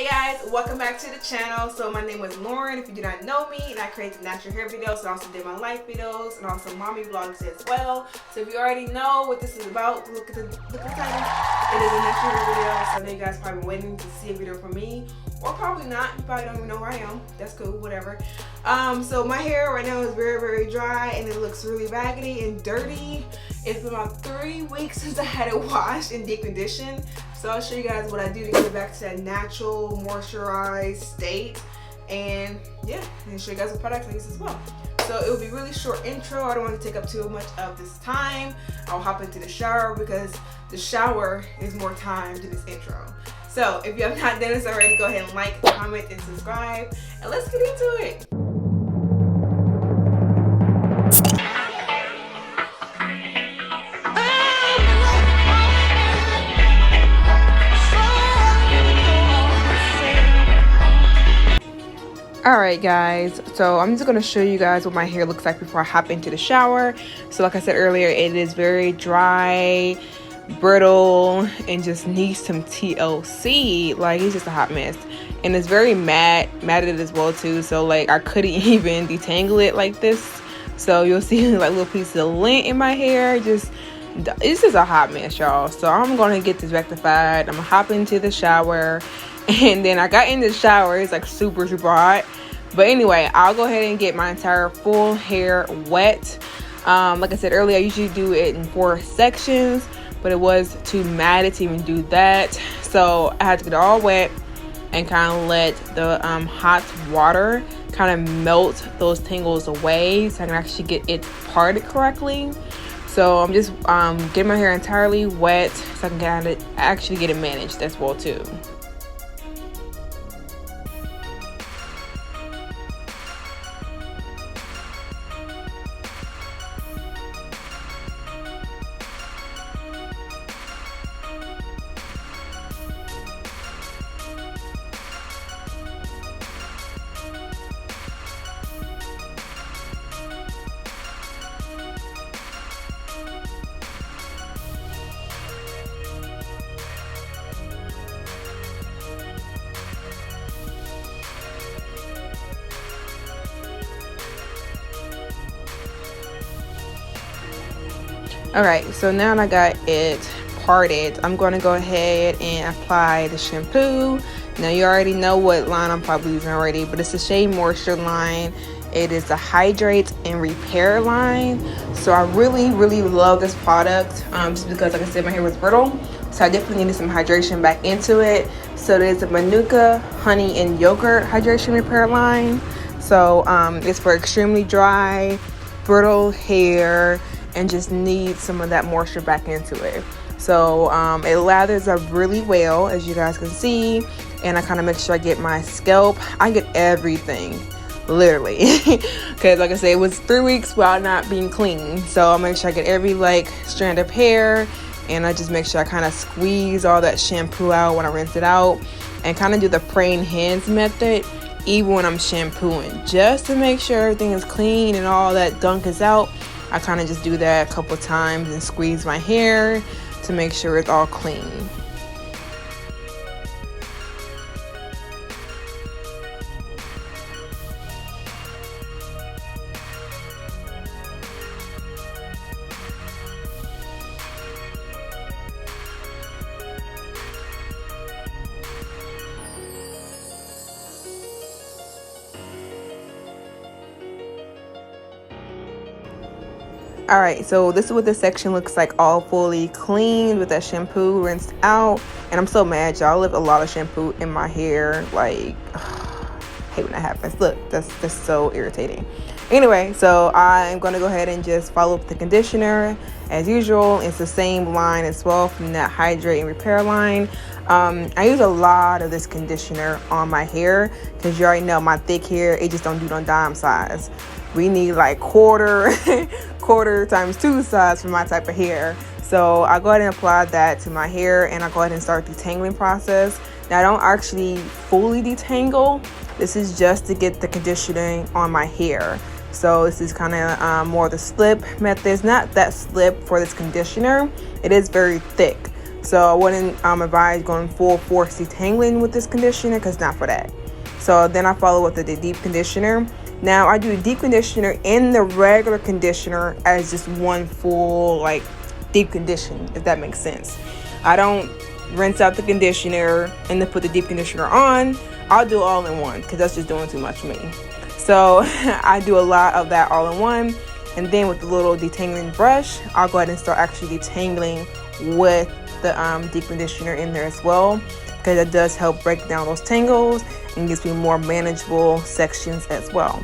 Guys, welcome back to the channel. So my name is Lauren, if you do not know me, and I create the natural hair videos and also do my life videos and also mommy vlogs as well. So if you already know what this is about, look at the title. It is a natural hair video, so I know you guys probably waiting to see a video from me, or probably not. You probably don't even know who I am. That's cool, whatever. So my hair right now is very dry and it looks really raggedy and dirty. It's been about 3 weeks since I had it washed and deconditioned. So I'll show you guys what I do to get it back to that natural, moisturized state. And yeah, and show you guys what products I use as well. So it will be a really short intro. I don't want to take up too much of this time. I'll hop into the shower because the shower is more time to this intro. So if you have not done this already, go ahead and like, comment, and subscribe. And let's get into it. Alright guys, so I'm just going to show you guys what my hair looks like before I hop into the shower. So like I said earlier, it is very dry, brittle, and just needs some TLC. Like, it's just a hot mess. And it's very matted as well too, so like I couldn't even detangle it like this. So you'll see like little pieces of lint in my hair. It's just a hot mess, y'all. So I'm going to get this rectified. I'm going to hop into the shower. And then I got in the shower. It's like super hot. But anyway, I'll go ahead and get my entire full hair wet. Like I said earlier, I usually do it in 4 sections, but it was too matted to even do that. So I had to get it all wet and kind of let the hot water kind of melt those tangles away so I can actually get it parted correctly. So I'm just getting my hair entirely wet so I can kind of actually get it managed as well too. Alright, so now I got it parted, I'm going to go ahead and apply the shampoo. Now you already know what line I'm probably using already, but it's the Shea Moisture line. It is the Hydrate and Repair line. So I really love this product just because, like I said, my hair was brittle. So I definitely needed some hydration back into it. So there's a Manuka Honey and Yogurt Hydration Repair line. So it's for extremely dry, brittle hair and just need some of that moisture back into it. So it lathers up really well, as you guys can see, and I kind of make sure I get my scalp. I get everything, literally, because like I said, it was 3 weeks without not being clean. So I make sure I get every like strand of hair, and I just make sure I kind of squeeze all that shampoo out when I rinse it out, and kind of do the praying hands method even when I'm shampooing, just to make sure everything is clean and all that gunk is out. I kind of just do that a couple times and squeeze my hair to make sure it's all clean. Alright, so this is what this section looks like, all fully cleaned with that shampoo rinsed out. And I'm so mad, y'all. I left a lot of shampoo in my hair. Like, I hate when that happens. Look, that's so irritating. Anyway, so I'm going to go ahead and just follow up the conditioner as usual. It's the same line as well from that Hydrate and Repair line. I use a lot of this conditioner on my hair because you already know my thick hair, it just don't do no dime size. We need like quarter times 2 size for my type of hair. So I go ahead and apply that to my hair, and I go ahead and start the detangling process. Now I don't actually fully detangle. This is just to get the conditioning on my hair. So this is kind of more the slip method. It's not that slip for this conditioner. It is very thick. So I wouldn't advise going full force detangling with this conditioner, because it's not for that. So then I follow with the deep conditioner. Now I do a deep conditioner in the regular conditioner as just one full like deep condition, if that makes sense. I don't rinse out the conditioner and then put the deep conditioner on. I'll do it all in one, because that's just doing too much for me. So I do a lot of that all in one, and then with the little detangling brush, I'll go ahead and start actually detangling with the deep conditioner in there as well, because it does help break down those tangles and gives me more manageable sections as well.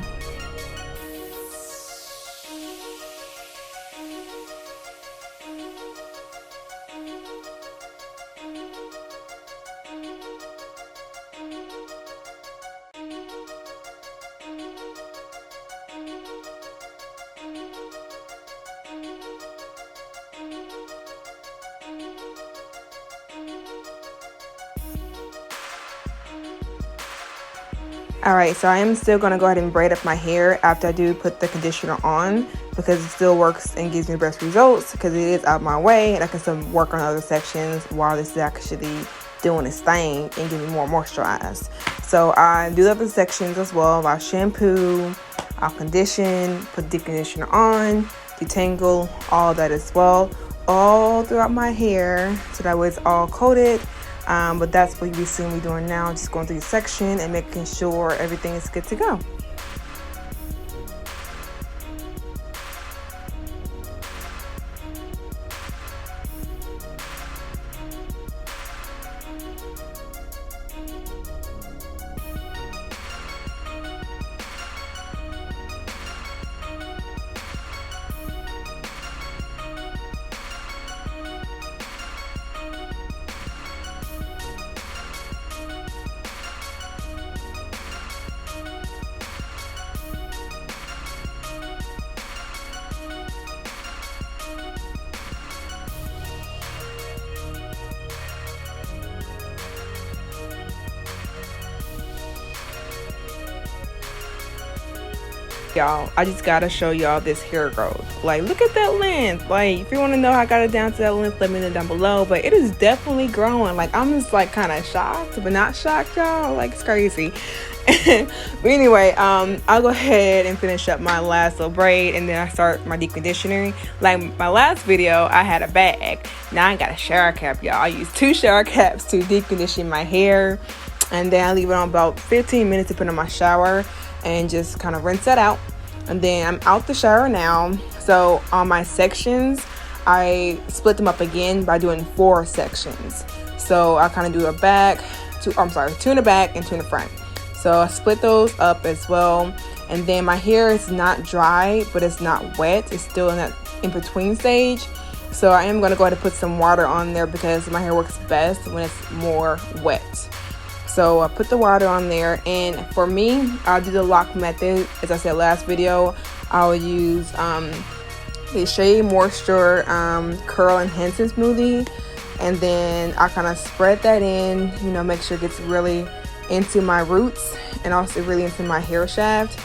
Alright, so I am still going to go ahead and braid up my hair after I do put the conditioner on, because it still works and gives me best results, because it is out of my way and I can still work on other sections while this is actually doing its thing and getting more moisturized. So I do other sections as well. I'll shampoo, I'll condition, put deep conditioner on, detangle, all that as well, all throughout my hair, so that way it's all coated. But that's what you see me doing now, just going through the section and making sure everything is good to go. Y'all, I just gotta show y'all this hair growth. Like, look at that length. Like, if you want to know how I got it down to that length, let me know down below. But it is definitely growing. Like, I'm just like kind of shocked, but not shocked, y'all. Like, it's crazy. But anyway, I'll go ahead and finish up my last little braid, and then I start my deep conditioning. Like my last video, I had a bag. Now I got a shower cap, y'all. I use 2 shower caps to deep condition my hair, and then I leave it on about 15 minutes to put in my shower and just kind of rinse that out. And then I'm out the shower now. So on my sections, I split them up again by doing 4 sections. So I kind of do a back, 2 in the back and 2 in the front. So I split those up as well. And then my hair is not dry, but it's not wet. It's still in that in-between stage. So I am going to go ahead and put some water on there, because my hair works best when it's more wet. So I put the water on there, and for me, I'll do the L.O.C Method. As I said last video, I'll use the Shea Moisture Curl Enhancing Smoothie, and then I kind of spread that in, you know, make sure it gets really into my roots and also really into my hair shaft.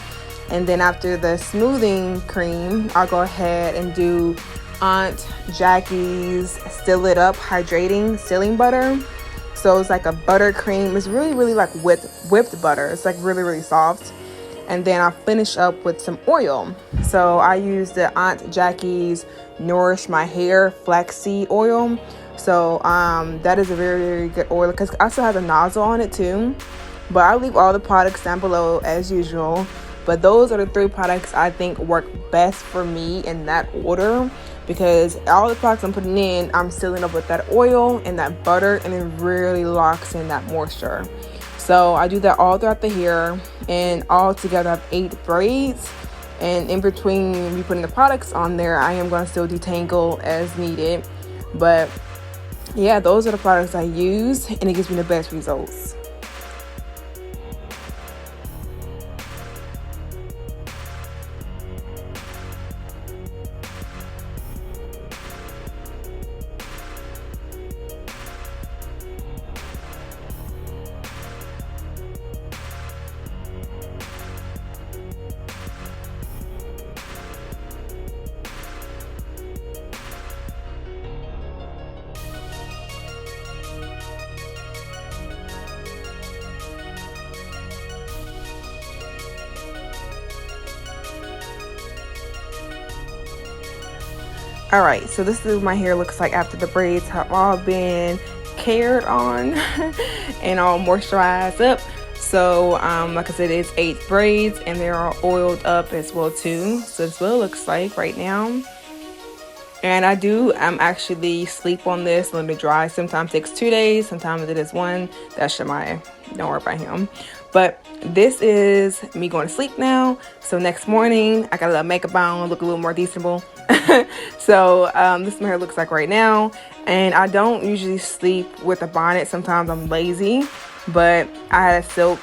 And then after the smoothing cream, I'll go ahead and do Aunt Jackie's Still It Up Hydrating Sealing Butter. So it's like a buttercream. It's really like whipped butter. It's like really soft. And then I'll finish up with some oil. So I use the Aunt Jackie's Nourish My Hair Flaxseed Oil. So that is a very good oil, because it also has a nozzle on it too. But I'll leave all the products down below as usual. But those are the 3 products I think work best for me in that order, because all the products I'm putting in, I'm sealing up with that oil and that butter, and it really locks in that moisture. So I do that all throughout the hair, and all together I have 8 braids. And in between me putting the products on there, I am going to still detangle as needed. But yeah, those are the products I use, and it gives me the best results. All right, so this is what my hair looks like after the braids have all been cared on and all moisturized up. So like I said, it's 8 braids and they're all oiled up as well too. So this is what it looks like right now. And I'm actually sleep on this, let it dry. Sometimes it takes 2 days, sometimes it is 1. That's Shemaiah, don't worry about him. But this is me going to sleep now. So next morning I got a little makeup on, look a little more decentable. So this is my hair looks like right now. And I don't usually sleep with a bonnet. Sometimes I'm lazy, but I had a silk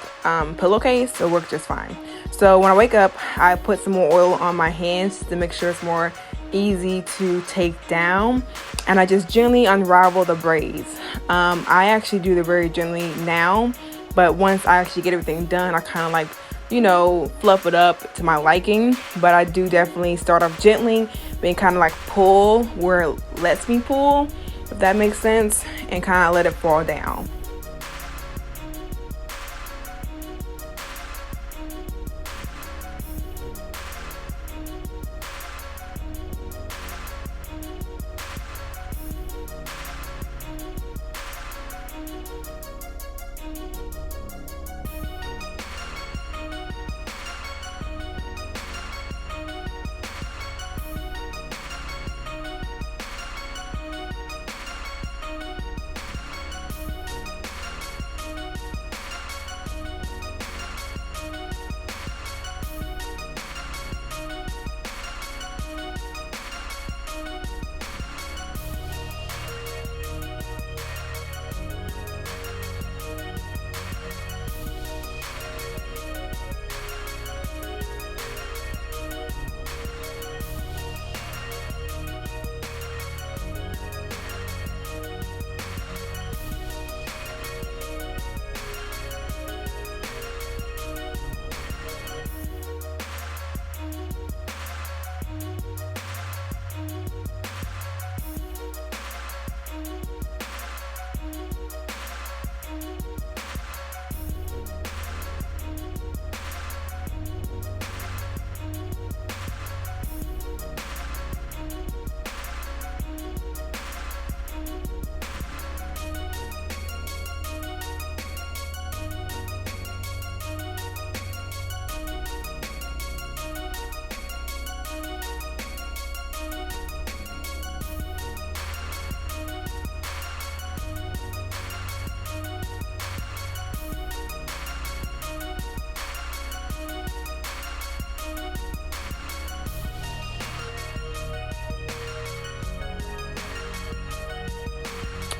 pillowcase, so it worked just fine. So when I wake up, I put some more oil on my hands to make sure it's more easy to take down, and I just gently unravel the braids. I actually do it very gently now, but once I actually get everything done, I kind of like, you know, fluff it up to my liking. But I do definitely start off gently, then kind of like pull where it lets me pull, if that makes sense, and kind of let it fall down.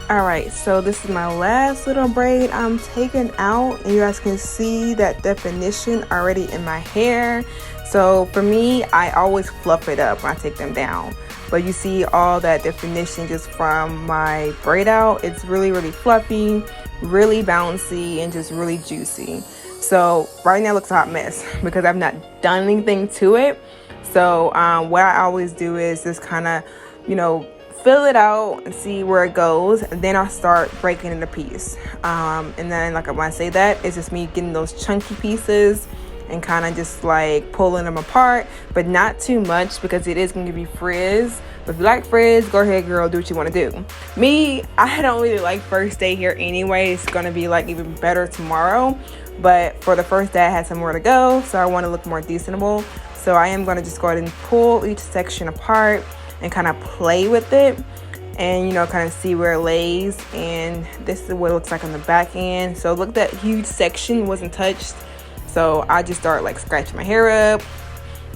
All right, so this is my last little braid I'm taking out, and you guys can see that definition already in my hair. So for me, I always fluff it up when I take them down, but you see all that definition just from my braid out. It's really, really fluffy, really bouncy, and just really juicy. So right now it looks a hot mess because I've not done anything to it. So what I always do is just kind of, you know, fill it out and see where it goes, and then I'll start breaking it into piece. And then, like, when I say that, it's just me getting those chunky pieces and kind of just like pulling them apart, but not too much because it is going to give you frizz. But if you like frizz, go ahead, girl, do what you want to do. Me, I don't really like first day here anyway. It's going to be like even better tomorrow, but for the first day I had somewhere to go, so I want to look more decentable. So I am going to just go ahead and pull each section apart and kind of play with it, and, you know, kind of see where it lays. And this is what it looks like on the back end. So look, that huge section wasn't touched, so I just start like scratching my hair up,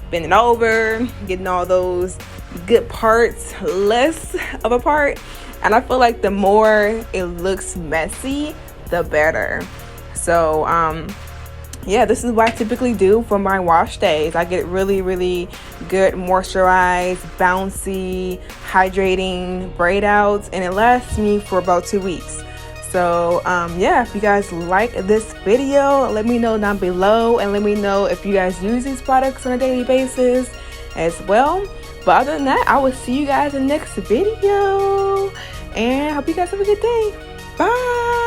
bending over, getting all those good parts less of a part. And I feel like the more it looks messy, the better. So yeah, this is what I typically do for my wash days. I get really, really good moisturized, bouncy, hydrating braid outs, and it lasts me for about 2 weeks. So yeah, if you guys like this video, let me know down below, and let me know if you guys use these products on a daily basis as well. But other than that, I will see you guys in the next video, and I hope you guys have a good day. Bye.